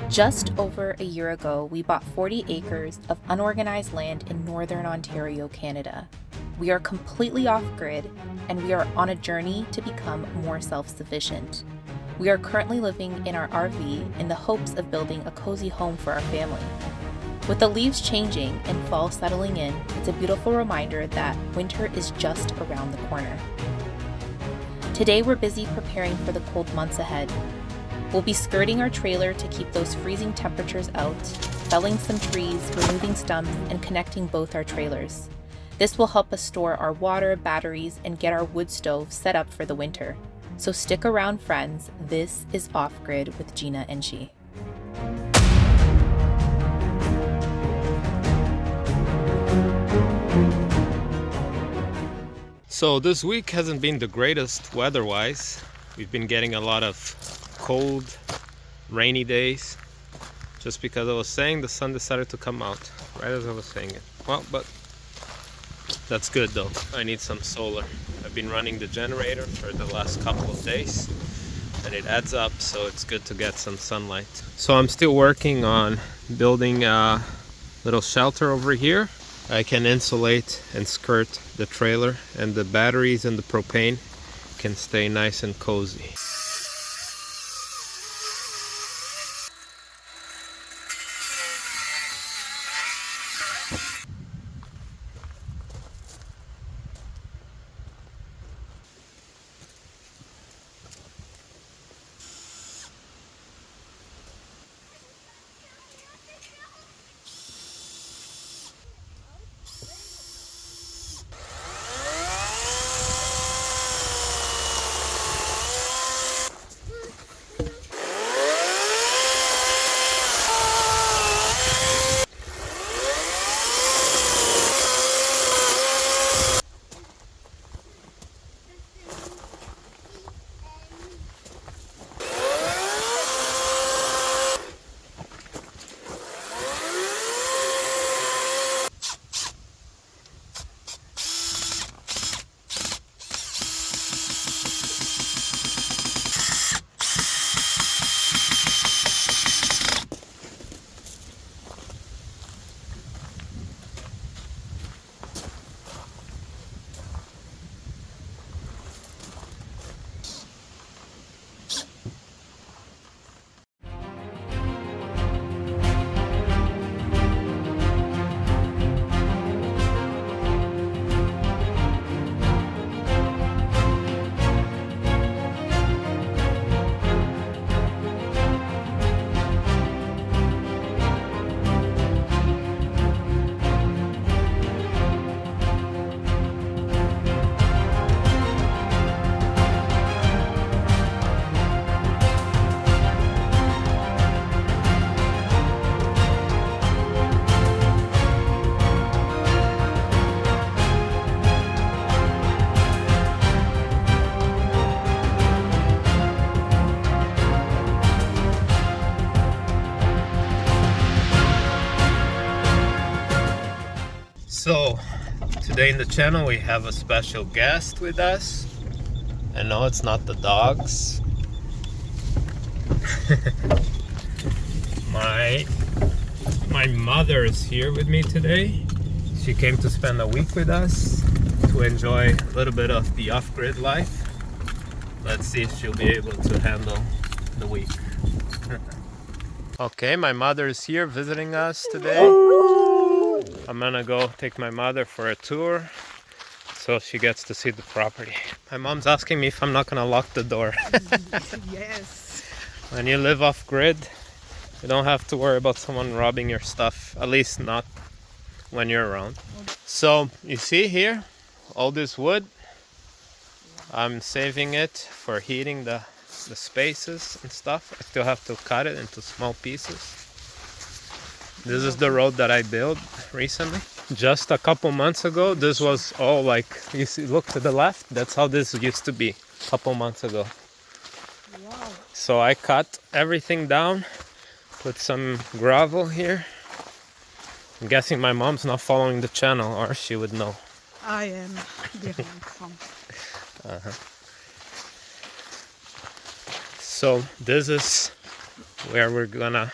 Just over a year ago, we bought 40 acres of unorganized land in northern Ontario, Canada. We are completely off-grid, and we are on a journey to become more self-sufficient. We are currently living in our RV in the hopes of building a cozy home for our family. With the leaves changing and fall settling in, it's a beautiful reminder that winter is just around the corner. Today we're busy preparing for the cold months ahead. We'll be skirting our trailer to keep those freezing temperatures out, felling some trees, removing stumps, and connecting both our trailers. This will help us store our water, batteries, and get our wood stove set up for the winter. So stick around, friends. This is Off Grid with Gina and Thi. So this week hasn't been the greatest weather-wise. We've been getting a lot of cold, rainy days. Just because I was saying, the sun decided to come out right as I was saying it. Well, but that's good though. I need some solar. I've been running the generator for the last couple of days and it adds up, so it's good to get some sunlight. So I'm still working on building a little shelter over here. I can insulate and skirt the trailer, and the batteries and the propane can stay nice and cozy. So today in the channel we have a special guest with us, and no, it's not the dogs. my mother is here with me today. She came to spend a week with us to enjoy a little bit of the off-grid life. Let's see if she'll be able to handle the week. Okay, my mother is here visiting us today. I'm gonna go take my mother for a tour so she gets to see the property. My mom's asking me if I'm not gonna lock the door. Yes. When you live off grid, you don't have to worry about someone robbing your stuff, at least not when you're around. So you see here, all this wood, I'm saving it for heating the spaces and stuff. I still have to cut it into small pieces. This is the road that I built recently. Just a couple months ago, this was all like, you see, look to the left, that's how this used to be a couple months ago. Wow. So I cut everything down, put some gravel here. I'm guessing my mom's not following the channel, or she would know. I am behind some. So this is where we're gonna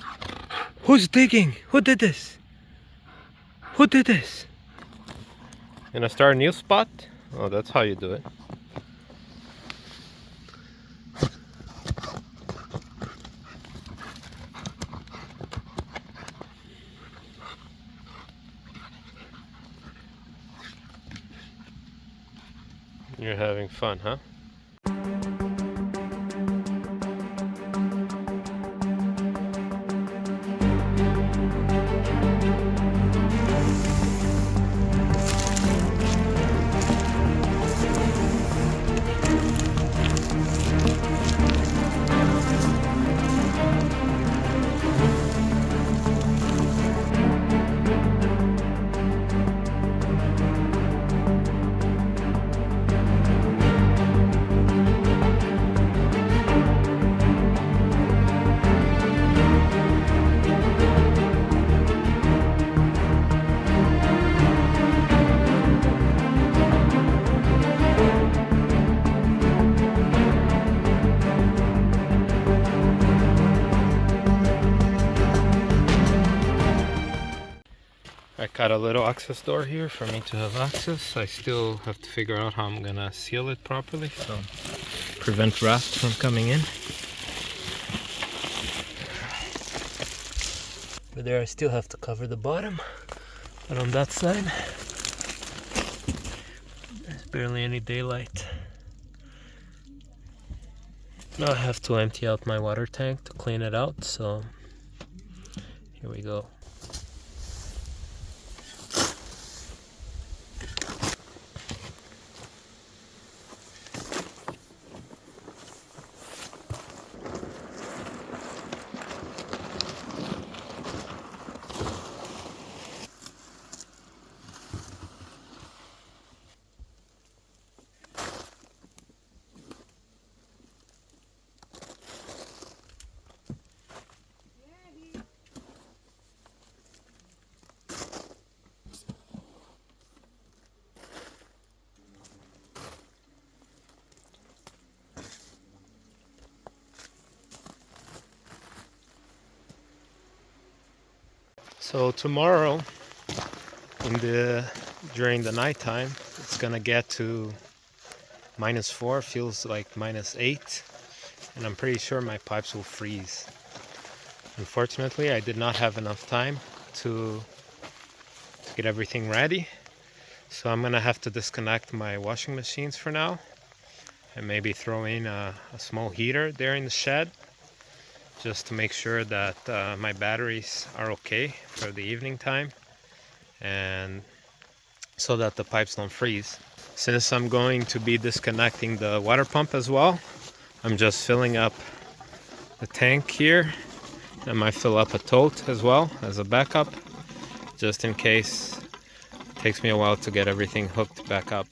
Who's digging? Who did this? Who did this? Gonna start a new spot? Oh, that's how you do it. You're having fun, huh? I cut a little access door here for me to have access. I still have to figure out how I'm gonna seal it properly, so prevent rats from coming in. Over there I still have to cover the bottom, but on that side there's barely any daylight. Now I have to empty out my water tank to clean it out, so here we go. So tomorrow, during the nighttime, it's gonna get to -4, feels like -8, and I'm pretty sure my pipes will freeze. Unfortunately, I did not have enough time to get everything ready, so I'm gonna have to disconnect my washing machines for now, and maybe throw in a small heater there in the shed, just to make sure that my batteries are okay for the evening time, and so that the pipes don't freeze. Since I'm going to be disconnecting the water pump as well, I'm just filling up the tank here. I might fill up a tote as well as a backup, just in case it takes me a while to get everything hooked back up.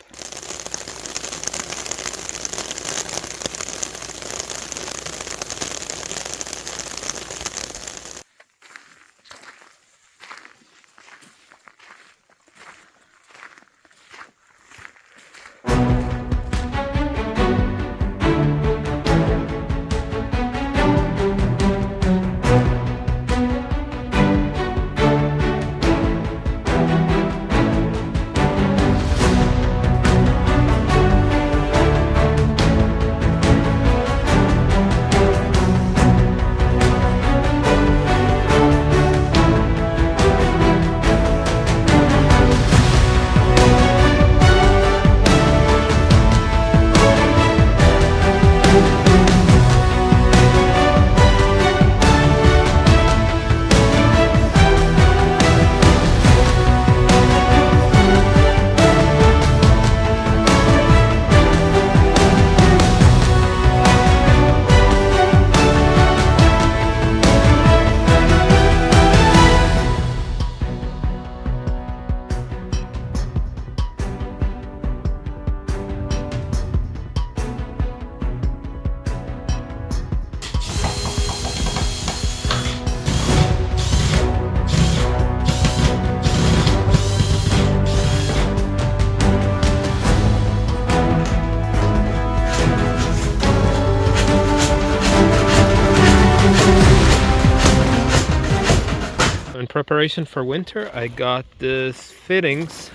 preparation for winter, I got this fittings.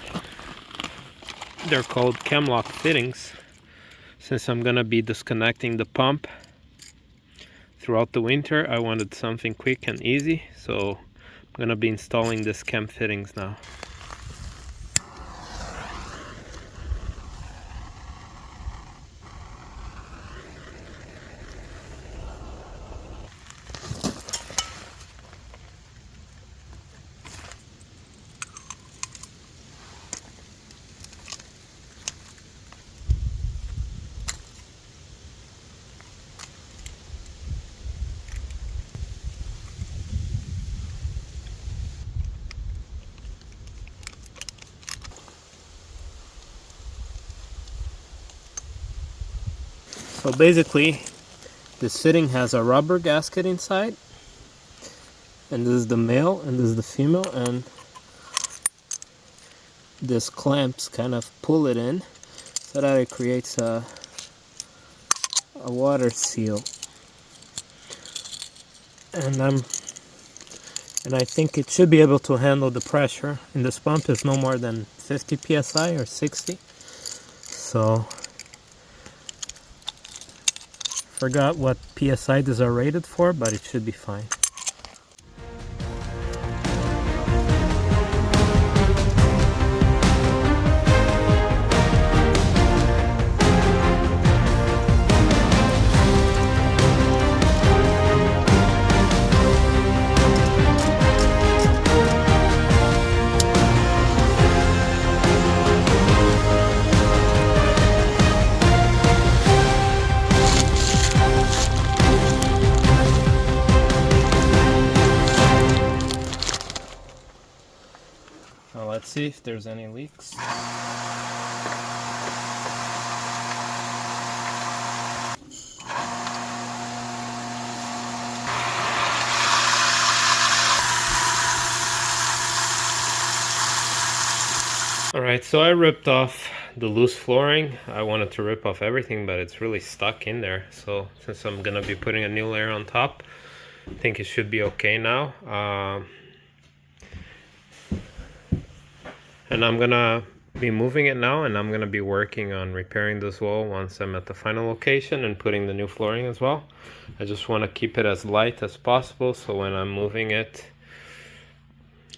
They're called Chemlock fittings. Since I'm gonna be disconnecting the pump throughout the winter, I wanted something quick and easy, so I'm gonna be installing this chem fittings now. So basically, this fitting has a rubber gasket inside, and this is the male and this is the female, and this clamps kind of pull it in so that it creates a water seal. And I think it should be able to handle the pressure in this pump. Is no more than 50 psi or 60. So forgot what psi these are rated for, but it should be fine. Now let's see if there's any leaks. Alright, so I ripped off the loose flooring. I wanted to rip off everything, but it's really stuck in there. So since I'm gonna be putting a new layer on top, I think it should be okay now. And I'm gonna be moving it now, and I'm gonna be working on repairing this wall once I'm at the final location and putting the new flooring as well. I just want to keep it as light as possible, so when I'm moving it,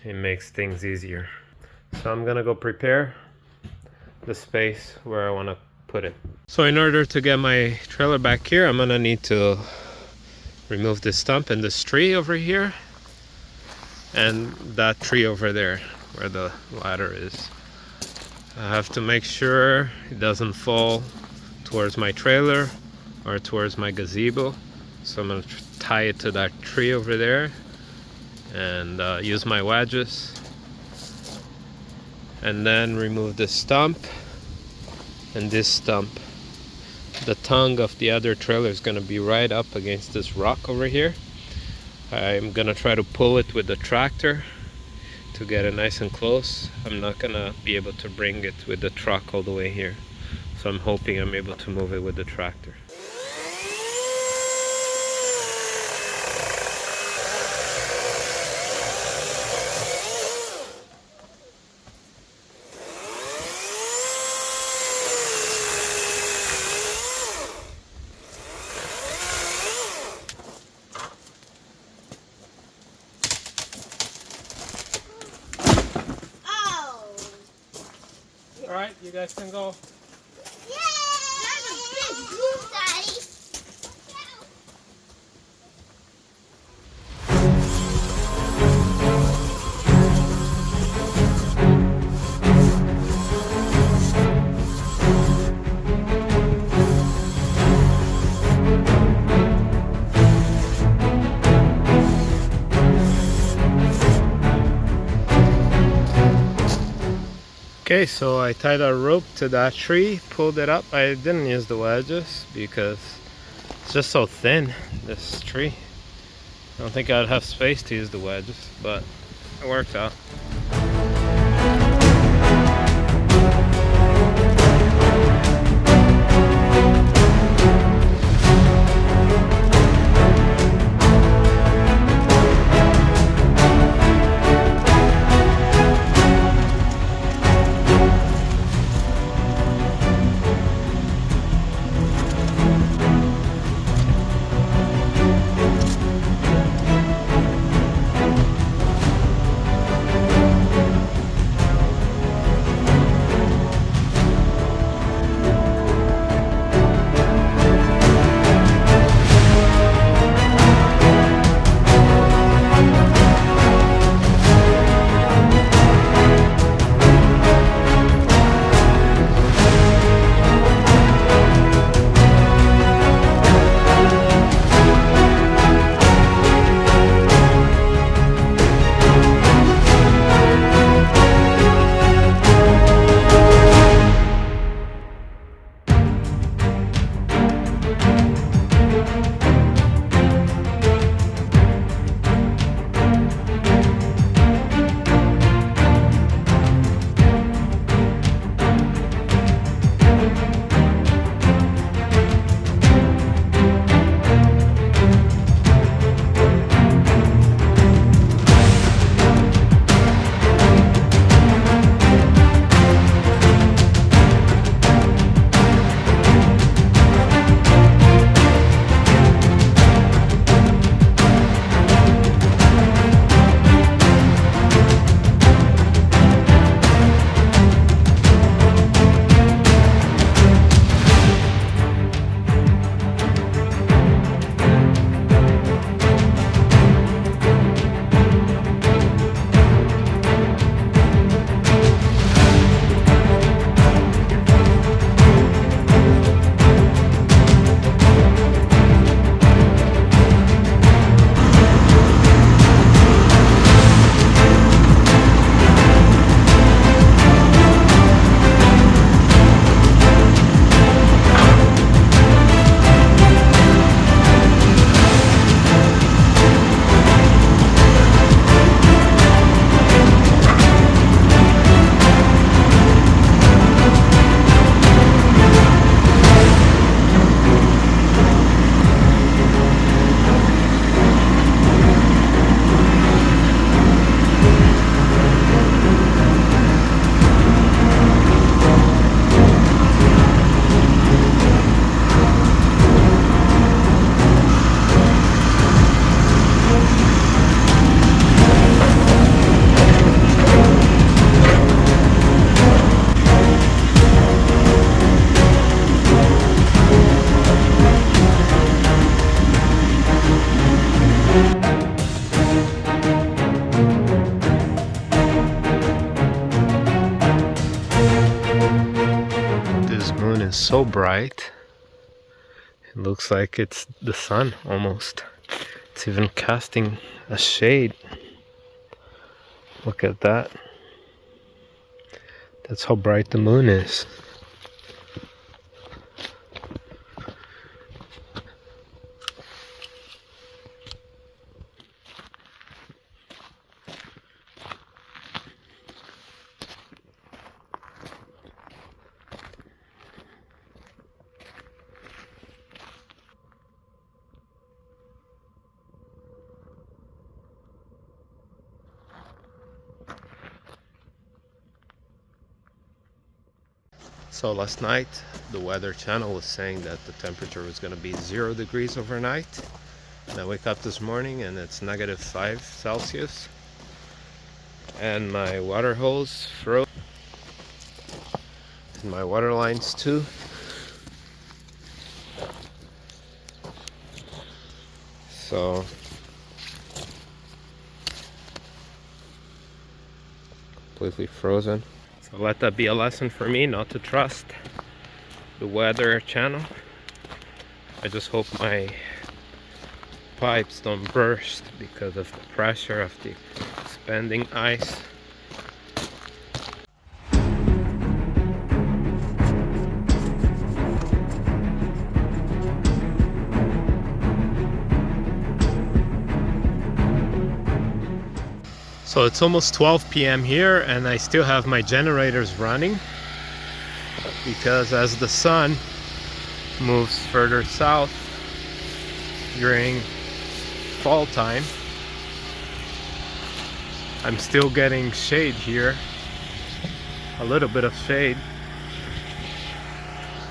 it makes things easier. So I'm gonna go prepare the space where I want to put it. So in order to get my trailer back here, I'm gonna need to remove this stump and this tree over here and that tree over there where the ladder is. I have to make sure it doesn't fall towards my trailer or towards my gazebo. So I'm going to tie it to that tree over there and use my wedges. And then remove this stump and this stump. The tongue of the other trailer is going to be right up against this rock over here. I'm going to try to pull it with the tractor to get it nice and close. I'm not gonna be able to bring it with the truck all the way here, so I'm hoping I'm able to move it with the tractor. Alright, you guys can go. Yay! That's a big move, Daddy. Okay, so I tied a rope to that tree, pulled it up. I didn't use the wedges because it's just so thin, this tree. I don't think I'd have space to use the wedges, but it worked out. so bright. It looks like it's the sun almost. It's even casting a shade. Look at that. That's how bright the moon is. So last night the weather channel was saying that the temperature was going to be 0 degrees overnight, and I wake up this morning and it's -5 Celsius, and my water hose froze and my water lines too. So completely frozen. So let that be a lesson for me not to trust the weather channel. I just hope my pipes don't burst because of the pressure of the expanding ice. So it's almost 12 p.m. here and I still have my generators running, because as the sun moves further south during fall time, I'm still getting shade here, a little bit of shade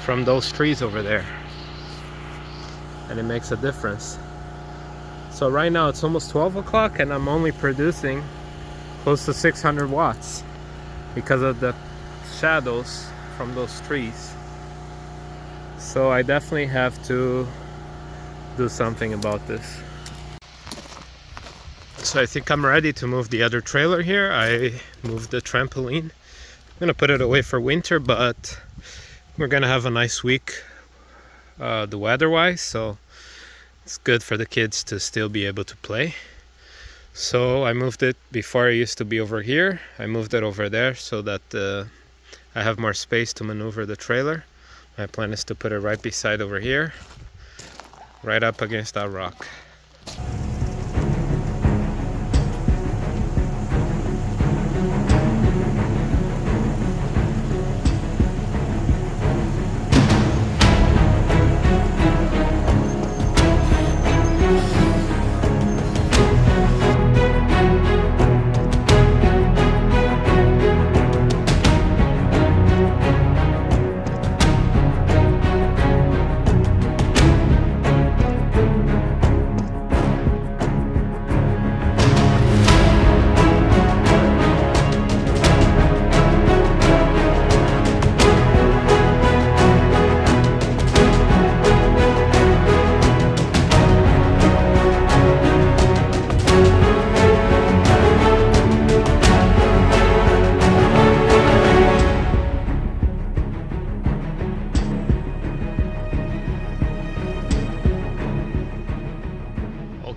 from those trees over there, and it makes a difference. So right now it's almost 12 o'clock and I'm only producing close to 600 watts because of the shadows from those trees. So I definitely have to do something about this. So I think I'm ready to move the other trailer here. I moved the trampoline. I'm gonna put it away for winter, but we're gonna have a nice week the weather-wise, so it's good for the kids to still be able to play. So I moved it. Before it used to be over here, I moved it over there so that I have more space to maneuver the trailer. My plan is to put it right beside over here, right up against that rock.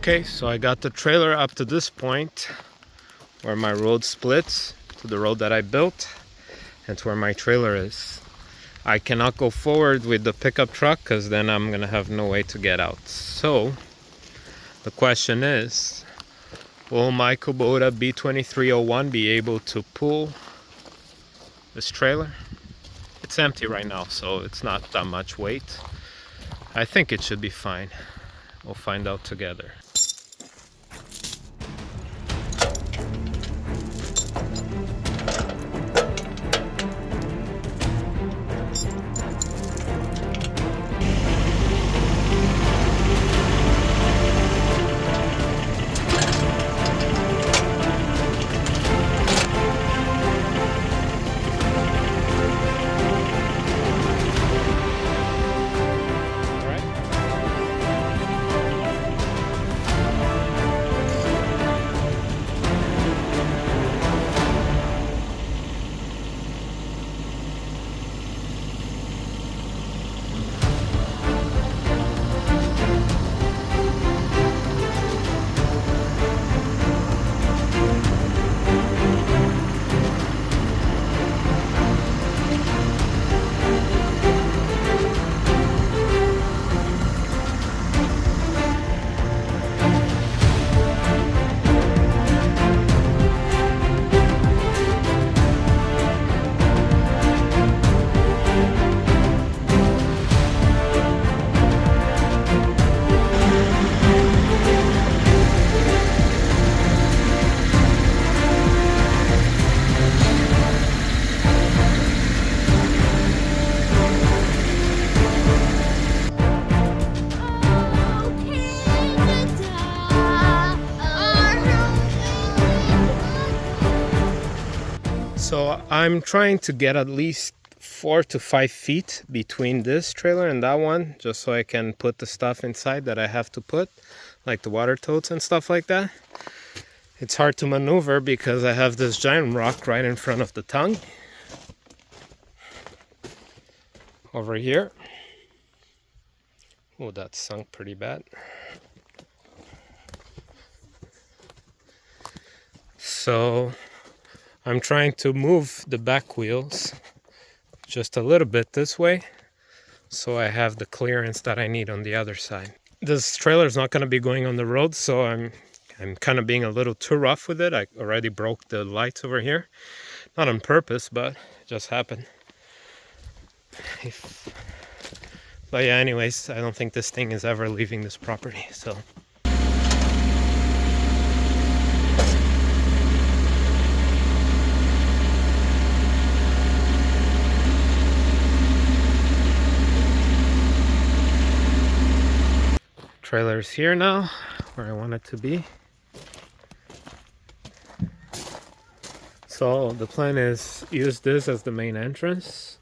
Okay, so I got the trailer up to this point where my road splits to the road that I built and to where my trailer is. I cannot go forward with the pickup truck because then I'm gonna have no way to get out. So the question is, will my Kubota B2301 be able to pull this trailer? It's empty right now, so it's not that much weight. I think it should be fine. We'll find out together. So I'm trying to get at least 4 to 5 feet between this trailer and that one, just so I can put the stuff inside that I have to put, like the water totes and stuff like that. It's hard to maneuver because I have this giant rock right in front of the tongue over here. Oh, that sunk pretty bad. So I'm trying to move the back wheels just a little bit this way, so I have the clearance that I need on the other side. This trailer is not going to be going on the road, so I'm kind of being a little too rough with it. I already broke the lights over here, not on purpose, but it just happened. But yeah, anyways, I don't think this thing is ever leaving this property, so. Trailer's here now, where I want it to be. So the plan is use this as the main entrance.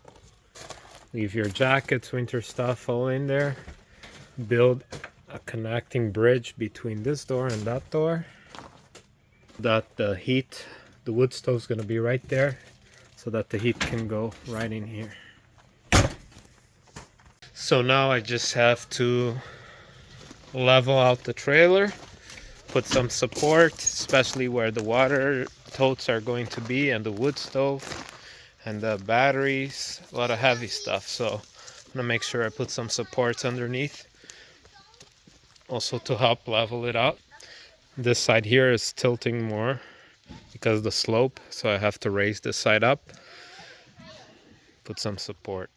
Leave your jackets, winter stuff all in there. Build a connecting bridge between this door and that door. That the heat, the wood stove's gonna be right there, so that the heat can go right in here. So now I just have to level out the trailer, put some support, especially where the water totes are going to be, and the wood stove and the batteries, a lot of heavy stuff. So I'm gonna make sure I put some supports underneath, also to help level it out. This side here is tilting more because of the slope, so I have to raise this side up, put some support.